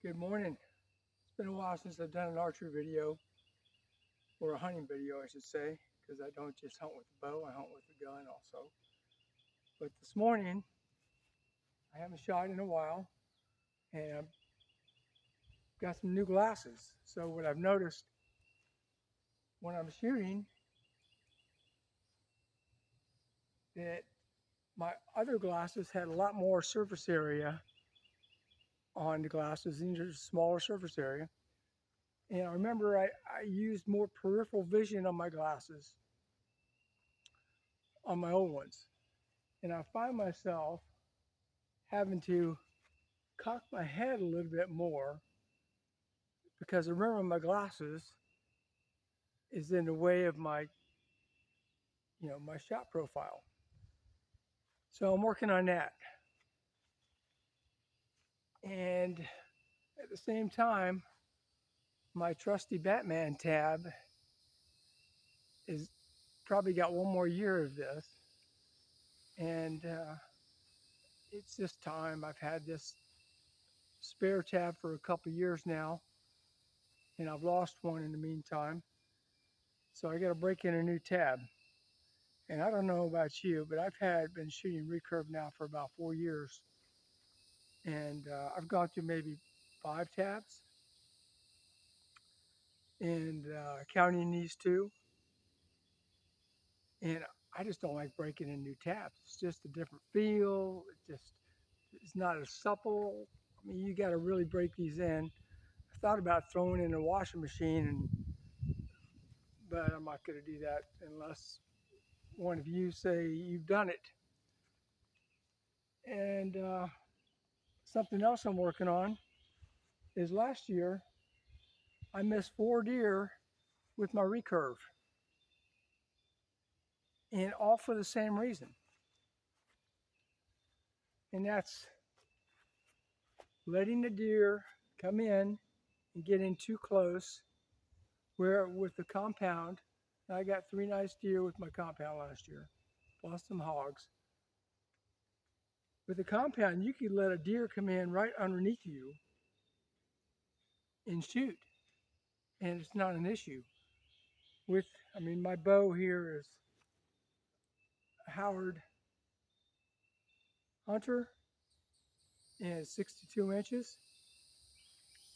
Good morning. It's been a while since I've done an archery video, or a hunting video, I should say, because I don't just hunt with a bow, I hunt with a gun also. But this morning, I haven't shot in a while, and I've got some new glasses. So what I've noticed when I'm shooting, that my other glasses had a lot more surface area on the glasses. These are smaller surface area. And I remember I used more peripheral vision on my glasses, on my old ones. And I find myself having to cock my head a little bit more because I remember my glasses is in the way of my, my shot profile. So I'm working on that. And at the same time, my trusty Batman tab is probably got one more year of this. And it's just time. I've had this spare tab for a couple years now, and I've lost one in the meantime. So I got to break in a new tab. And I don't know about you, but been shooting recurve now for about 4 years, and I've gone through maybe 5 tabs, and counting these two, and I just don't like breaking in new tabs. It's just a different feel. It's not as supple. I mean, you got to really break these in. I thought about throwing in a washing machine, but I'm not going to do that unless one of you say you've done it. And something else I'm working on is last year I missed 4 deer with my recurve, and all for the same reason. And that's letting the deer come in and get in too close. Where with the compound, I got 3 nice deer with my compound last year, plus some hogs. With the compound, you could let a deer come in right underneath you and shoot, and it's not an issue. My bow here is a Howard Hunter, and it's 62 inches.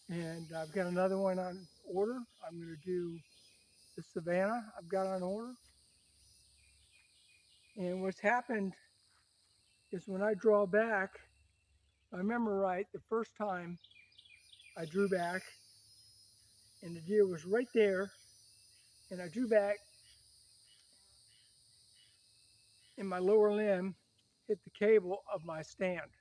And I've got another one on order. I'm going to do the Savannah I've got on order. And what's happened is when I draw back, I remember right the first time I drew back and the deer was right there, and I drew back and my lower limb hit the cable of my stand,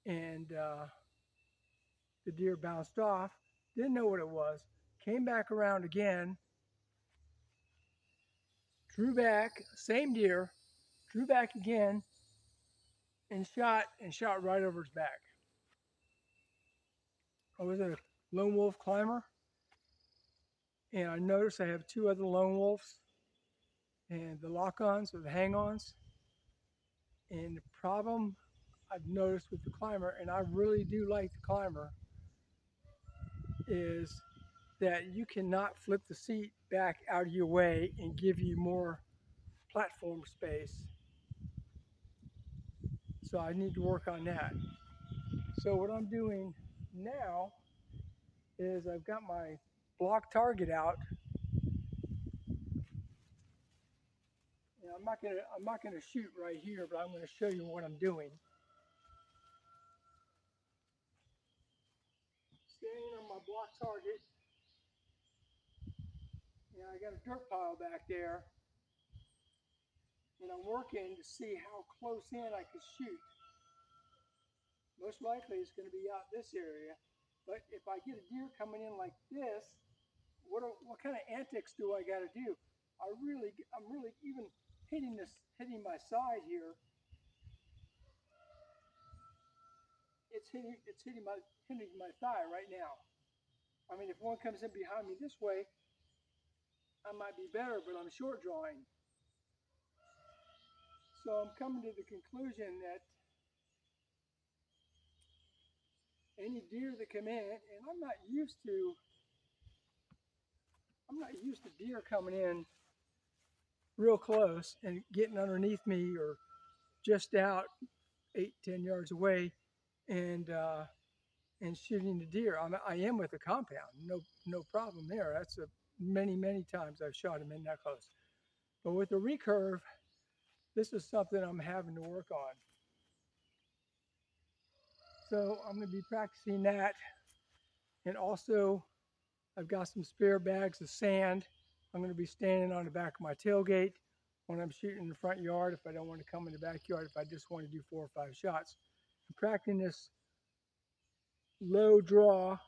and the deer bounced off, didn't know what it was, came back around again, drew back, same deer, drew back again, and shot right over his back. I was a lone wolf climber, and I noticed I have 2 other lone wolves, and the lock-ons or the hang-ons. And the problem I've noticed with the climber, and I really do like the climber, is that you cannot flip the seat back out of your way and give you more platform space. So I need to work on that. So what I'm doing now is I've got my block target out. And I'm not gonna shoot right here, but I'm gonna show you what I'm doing. Standing on my block target, and I got a dirt pile back there, and I'm working to see how close in I can shoot. Most likely it's going to be out this area, but if I get a deer coming in like this, what kind of antics do I got to do? I'm really even hitting my side here. Hitting my thigh right now. I mean, if one comes in behind me this way, I might be better, but I'm short drawing. So I'm coming to the conclusion that any deer that come in, and I'm not used to deer coming in real close and getting underneath me or just out 8, 10 yards away and shooting the deer. I am with a compound, no problem there. That's many times I've shot him in that close. But with the recurve, this is something I'm having to work on. So I'm going to be practicing that, and also I've got some spare bags of sand. I'm going to be standing on the back of my tailgate when I'm shooting in the front yard if I don't want to come in the backyard, if I just want to do 4 or 5 shots. I'm practicing this low draw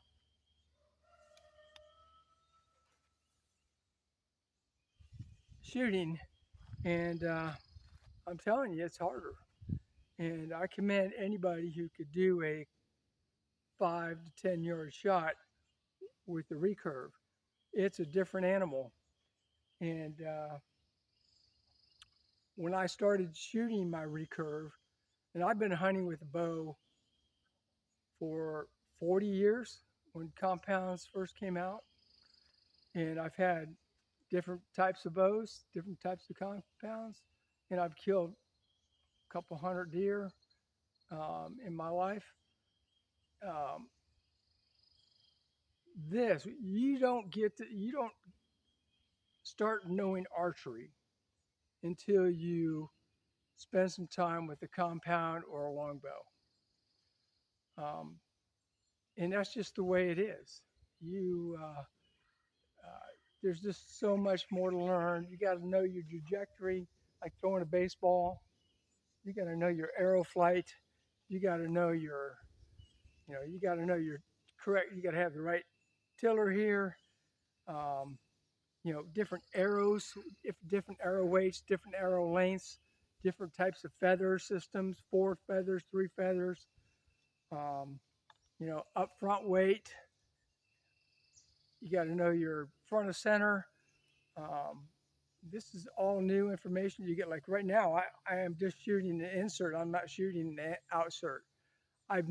shooting, and I'm telling you, it's harder. And I commend anybody who could do a 5 to 10 yard shot with the recurve. It's a different animal. And when I started shooting my recurve, and I've been hunting with a bow for 40 years when compounds first came out, and I've had different types of bows, different types of compounds, and I've killed a couple hundred deer in my life. Um, you don't start knowing archery until you spend some time with a compound or a longbow. And that's just the way it is. There's just so much more to learn. You got to know your trajectory, like throwing a baseball. You got to know your arrow flight. You got to know you got to know your correct. You got to have the right tiller here. Um, different arrows, different arrow weights, different arrow lengths, different types of feather systems, 4 feathers, 3 feathers, up front weight. You got to know your front of center. This is all new information you get. Like right now, I am just shooting the insert. I'm not shooting the outsert. I've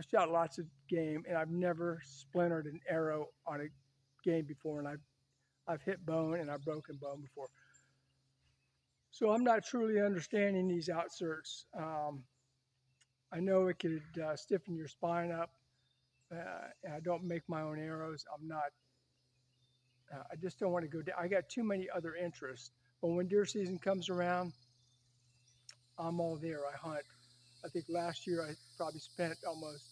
shot lots of game, and I've never splintered an arrow on a game before, and I've hit bone and I've broken bone before. So I'm not truly understanding these outserts. I know it could stiffen your spine up. And I don't make my own arrows. I just don't want to go down. I got too many other interests. But when deer season comes around, I'm all there. I hunt. I think last year I probably spent almost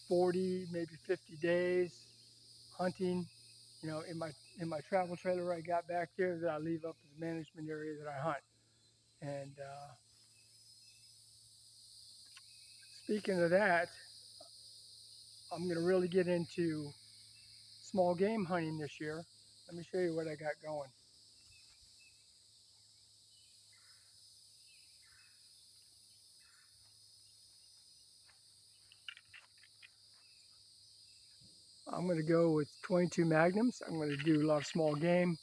40, maybe 50 days hunting, in my travel trailer I got back there that I leave up in the management area that I hunt. And speaking of that, I'm going to really get into small game hunting this year. Let me show you what I got going. I'm going to go with 22 Magnums. I'm going to do a lot of small game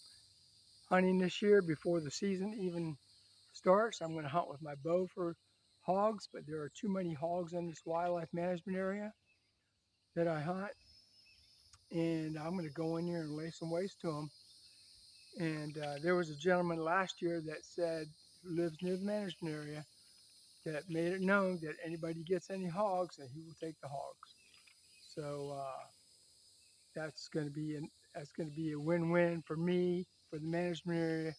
hunting this year before the season even starts. I'm going to hunt with my bow for hogs, but there are too many hogs in this wildlife management area that I hunt. And I'm going to go in there and lay some waste to them. And there was a gentleman last year that said, who lives near the management area, that made it known that anybody gets any hogs, that he will take the hogs. So that's going to be a win-win for me, for the management area,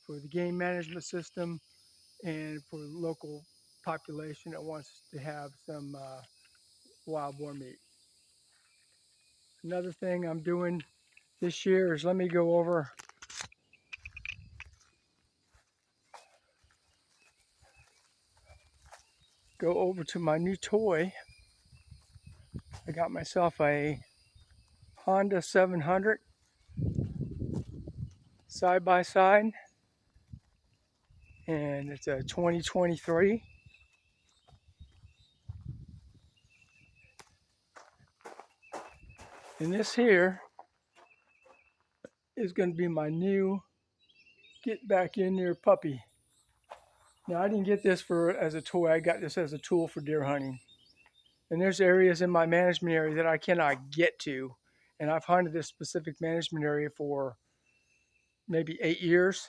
for the game management system, and for the local population that wants to have some wild boar meat. Another thing I'm doing this year is, let me go over to my new toy. I got myself a Honda 700 side by side, and it's a 2023. And this here is going to be my new get back in there puppy. Now I didn't get this as a toy. I got this as a tool for deer hunting. And there's areas in my management area that I cannot get to. And I've hunted this specific management area for maybe 8 years.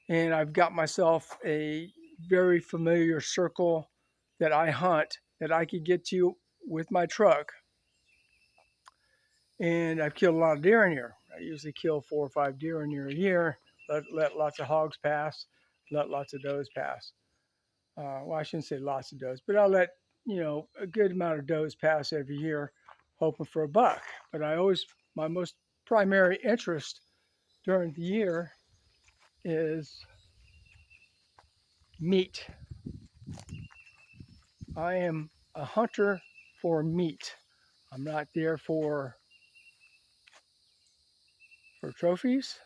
And I've got myself a very familiar circle that I hunt that I could get to with my truck. And I've killed a lot of deer in here. I usually kill 4 or 5 deer in here a year, let lots of hogs pass, let lots of does pass. Well, I shouldn't say lots of does, but I'll let, a good amount of does pass every year, hoping for a buck. But my most primary interest during the year is meat. I am a hunter for meat. I'm not there for trophies.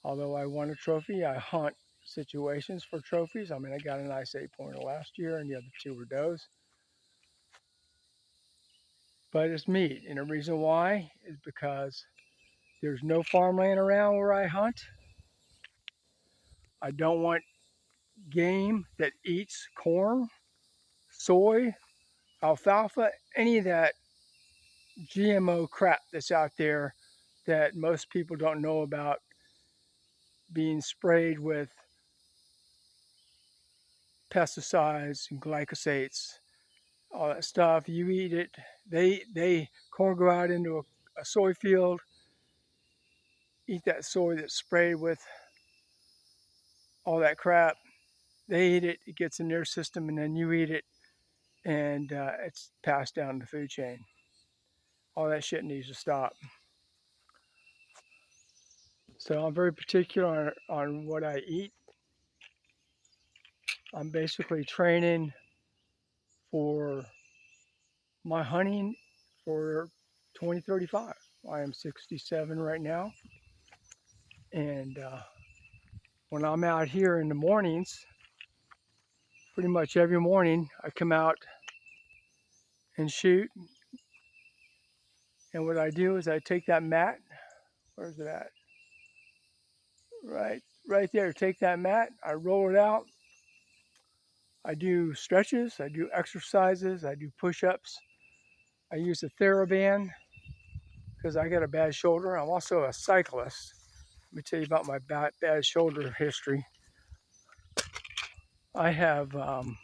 Although I won a trophy, I hunt situations for trophies. I mean, I got a nice 8-pointer last year, and the other 2 were does. But it's meat, and the reason why is because there's no farmland around where I hunt. I don't want game that eats corn, soy, alfalfa, any of that GMO crap that's out there that most people don't know about, being sprayed with pesticides and glycosates, all that stuff. You eat it. Corn go out into a soy field, eat that soy that's sprayed with all that crap. They eat it. It gets in their system, and then you eat it, and it's passed down the food chain. All that shit needs to stop. So I'm very particular on what I eat. I'm basically training for my hunting for 2035. I am 67 right now. And when I'm out here in the mornings, pretty much every morning, I come out and shoot. And what I do is I take that mat. Where's it at? Right there. Take that mat. I roll it out. I do stretches. I do exercises. I do push-ups. I use a TheraBand because I got a bad shoulder. I'm also a cyclist. Let me tell you about my bad shoulder history. I have, I'm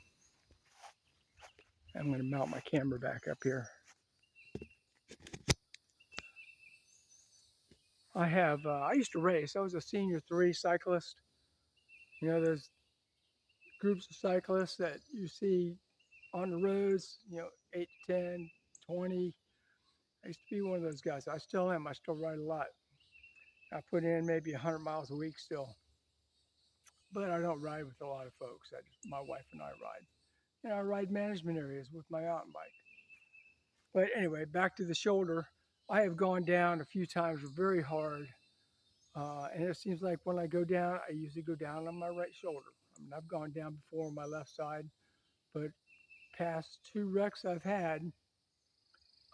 going to mount my camera back up here. I used to race. I was a senior 3 cyclist. There's groups of cyclists that you see on the roads, 8 to 10, 20. I used to be one of those guys. I still am. I still ride a lot. I put in maybe 100 miles a week still. But I don't ride with a lot of folks. My wife and I ride. I ride management areas with my mountain bike. But anyway, back to the shoulder. I have gone down a few times very hard. And it seems like when I go down, I usually go down on my right shoulder. I mean, I've gone down before on my left side, but past 2 wrecks I've had,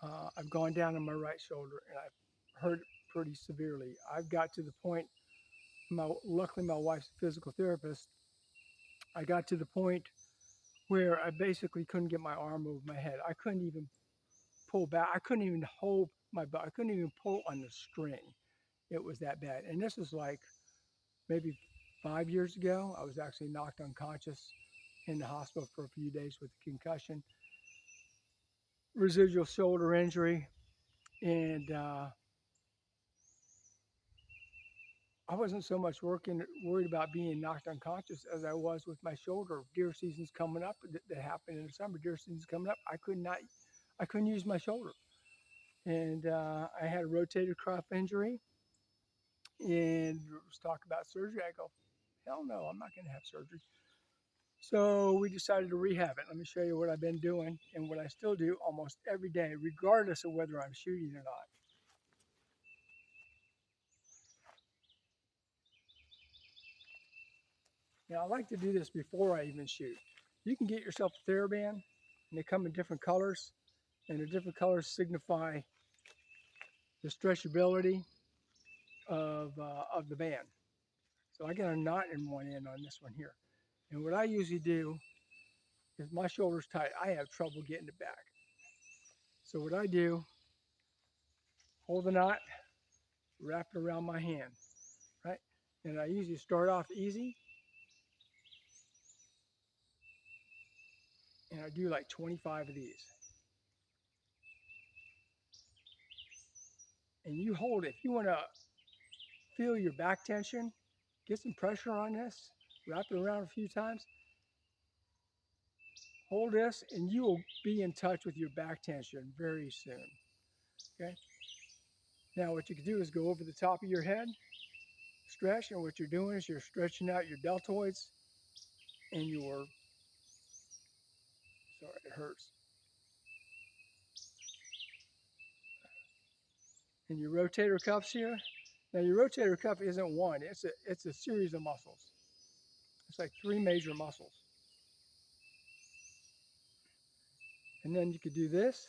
I've gone down on my right shoulder and I've hurt it pretty severely. I've got to the point, luckily my wife's a physical therapist, I got to the point where I basically couldn't get my arm over my head. I couldn't even pull back. I couldn't even hold my butt. I couldn't even pull on the string. It was that bad. And this was like maybe 5 years ago. I was actually knocked unconscious in the hospital for a few days with a concussion, residual shoulder injury, and I wasn't so much worried about being knocked unconscious as I was with my shoulder. Deer season's coming up. That happened in the summer. Deer season's coming up. I couldn't use my shoulder, and I had a rotator cuff injury, and there was talk about surgery. I go, hell no, I'm not going to have surgery. So we decided to rehab it. Let me show you what I've been doing and what I still do almost every day, regardless of whether I'm shooting or not. Now, I like to do this before I even shoot. You can get yourself a TheraBand, and they come in different colors, and the different colors signify the stretchability of the band. So I got a knot in one end on this one here. And what I usually do is my shoulder's tight. I have trouble getting it back. So what I do, hold the knot, wrap it around my hand, right? And I usually start off easy, and I do like 25 of these. And you hold it. If you want to feel your back tension, get some pressure on this, wrap it around a few times, hold this, and you will be in touch with your back tension very soon. Okay? Now what you can do is go over the top of your head, stretch, and what you're doing is you're stretching out your deltoids and your, sorry, it hurts, and your rotator cuffs here. Now your rotator cuff isn't one, it's a series of muscles. It's like 3 major muscles. And then you could do this.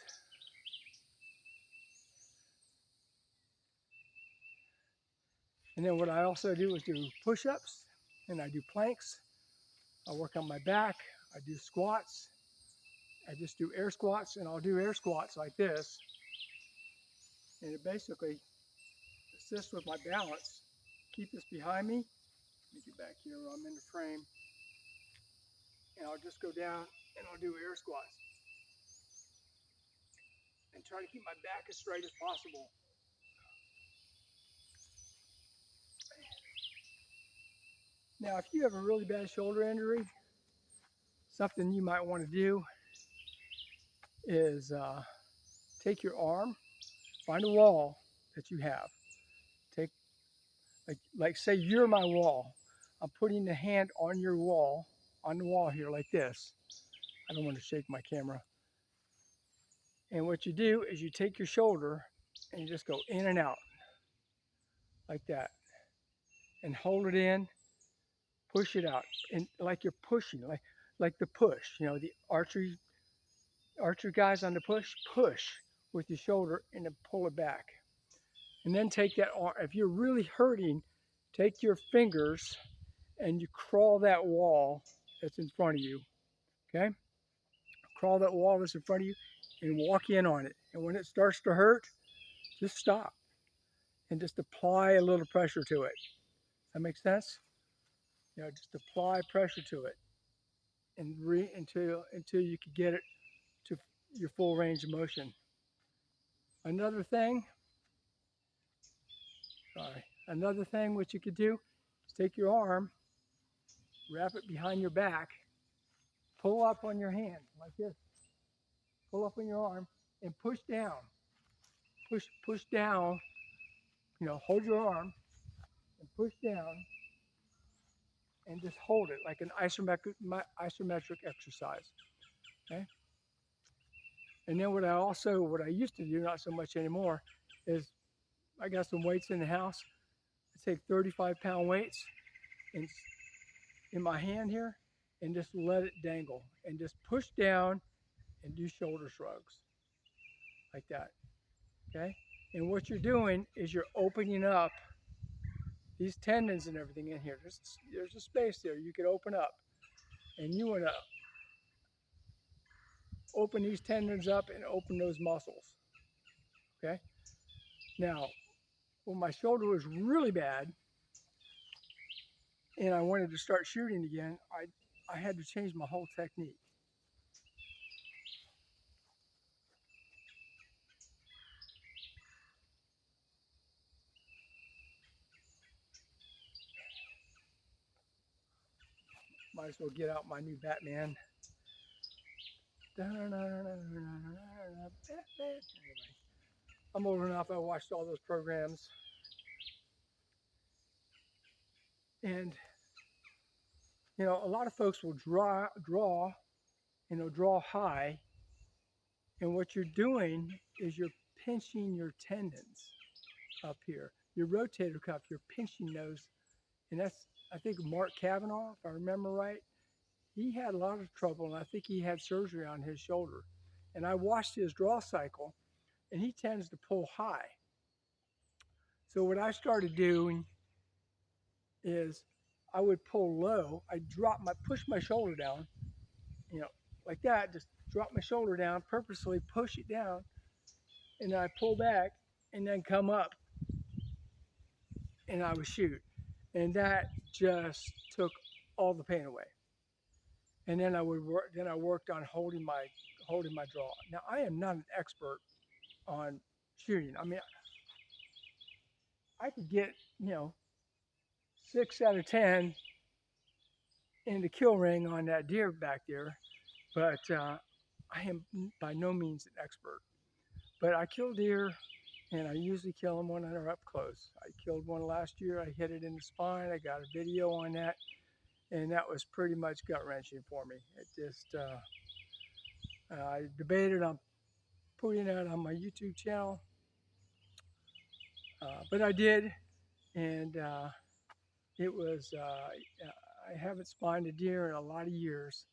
And then what I also do is do push-ups, and I do planks. I work on my back, I do squats. I just do air squats, and I'll do air squats like this. And it basically assists with my balance. Keep this behind me. Let me get back here where I'm in the frame. And I'll just go down and I'll do air squats. And try to keep my back as straight as possible. Now, if you have a really bad shoulder injury, something you might want to do is take your arm, find a wall that you have. Take, like say you're my wall. I'm putting the hand on your wall, on the wall here like this. I don't want to shake my camera. And what you do is you take your shoulder and you just go in and out like that. And hold it in, push it out. And like you're pushing, like the push, you know, the archery guys on the push with your shoulder and then pull it back. And then take that arm, if you're really hurting, take your fingers and you crawl that wall that's in front of you, okay? Crawl that wall that's in front of you and walk in on it. And when it starts to hurt, just stop and just apply a little pressure to it. That makes sense? You know, just apply pressure to it and until you can get it to your full range of motion. Another thing what you could do is take your arm, wrap it behind your back, pull up on your hand like this, pull up on your arm and push down. Push down, you know, hold your arm and push down and just hold it like an isometric exercise, okay? And then what I used to do, not so much anymore, is I got some weights in the house. I take 35-pound weights in my hand here and just let it dangle and just push down and do shoulder shrugs like that, okay? And what you're doing is you're opening up these tendons and everything in here. There's a space there you could open up, and you want to open these tendons up and open those muscles, okay? Now, when my shoulder was really bad and I wanted to start shooting again, I had to change my whole technique. Might as well get out my new Batman. Anyway, I'm old enough, I watched all those programs. And, you know, a lot of folks will draw, draw high. And what you're doing is you're pinching your tendons up here. Your rotator cuff, you're pinching those. And that's, I think Mark Kavanaugh, if I remember right, he had a lot of trouble, and I think he had surgery on his shoulder. And I watched his draw cycle, and he tends to pull high. So what I started doing is I would pull low. I push my shoulder down, you know, like that. Just drop my shoulder down, purposely push it down, and then I pull back, and then come up, and I would shoot, and that just took all the pain away. And then I would work. Then I worked on holding my draw. Now I am not an expert on shooting. I mean, I could get 6 out of 10 in the kill ring on that deer back there, but I am by no means an expert. But I kill deer, and I usually kill them when they're up close. I killed one last year. I hit it in the spine. I got a video on that, and that was pretty much gut wrenching for me. It just I debated on putting that on my YouTube channel, but I did, and it was I haven't spined a deer in a lot of years,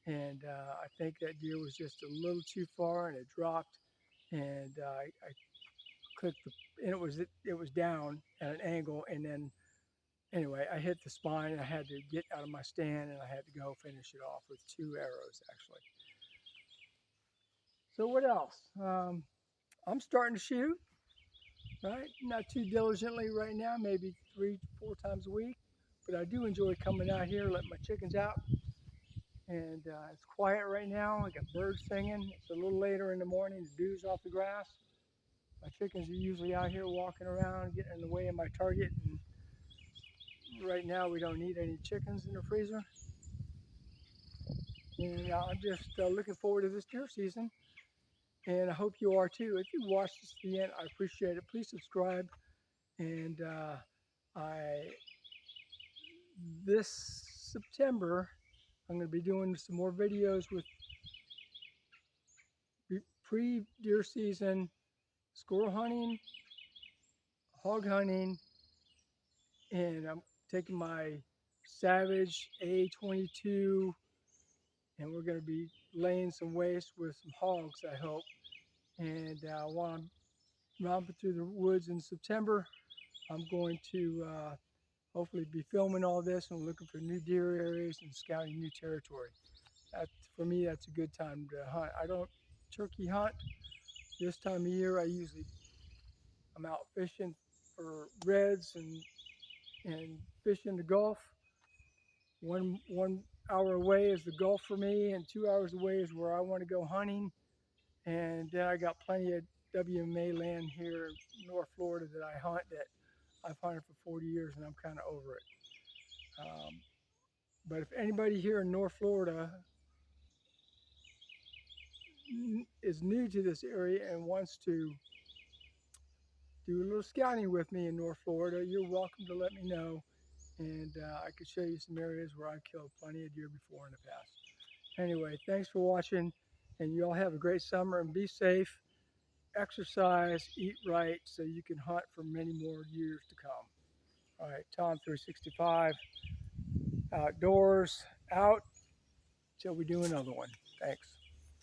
and I think that deer was just a little too far, and it dropped, and I clicked and it was down at an angle, and then anyway I hit the spine, and I had to get out of my stand, and I had to go finish it off with 2 arrows actually. So what else? I'm starting to shoot, right? Not too diligently right now, maybe 3-4 times a week, but I do enjoy coming out here, letting my chickens out. And it's quiet right now. I got birds singing. It's a little later in the morning. The dew's off the grass. My chickens are usually out here walking around, getting in the way of my target. And right now, we don't need any chickens in the freezer. And I'm just looking forward to this deer season. And I hope you are too. If you watched this to the end, I appreciate it. Please subscribe. And this September, I'm going to be doing some more videos with pre-deer season squirrel hunting, hog hunting, and I'm taking my Savage A22, and we're going to be laying some waste with some hogs, I hope. And while I'm romping through the woods in September, I'm going to hopefully be filming all this and looking for new deer areas and scouting new territory. For me, that's a good time to hunt. I don't turkey hunt this time of year. I'm out fishing for reds and fishing the Gulf. One hour away is the Gulf for me, and 2 hours away is where I want to go hunting. And then I got plenty of WMA land here in North Florida that I hunt that I've hunted for 40 years, and I'm kind of over it. But if anybody here in North Florida is new to this area and wants to do a little scouting with me in North Florida, you're welcome to let me know. And I could show you some areas where I've killed plenty of deer before in the past. Anyway, thanks for watching, and you all have a great summer and be safe, exercise, eat right, so you can hunt for many more years to come. All right, Tom 365, outdoors, out, till we do another one. Thanks.